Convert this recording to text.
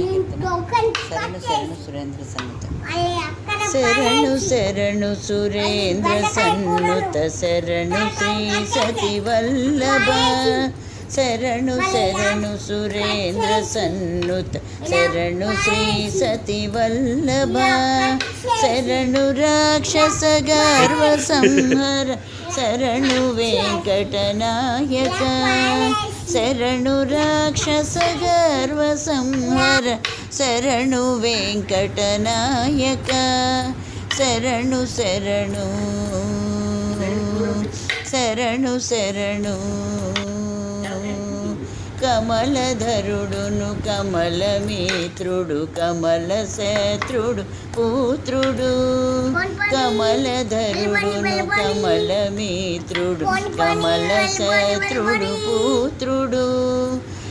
శరణు శరణు సురేంద్ర సన్నుత శరణు శరణు సురేంద్ర సన్నుత శరణు శ్రీ సతి వల్లభ శరణు శరణు సురేంద్ర సన్నుత శరణు శ్రీ సతి వల్లభ శరణు రాక్షస గర్వ సంహర శరణు వెంకటనాయక శరణు రాక్షస గర్వ సంహర శరణు వెంకటనాయక శరణు శరణు శరణు శరణు కమలధరుడును కమలమిత్రుడు కమల శత్రుడు పుత్రుడు కమలధరుడును కమలమిత్రుడు కమల శత్రుడు పుత్రుడు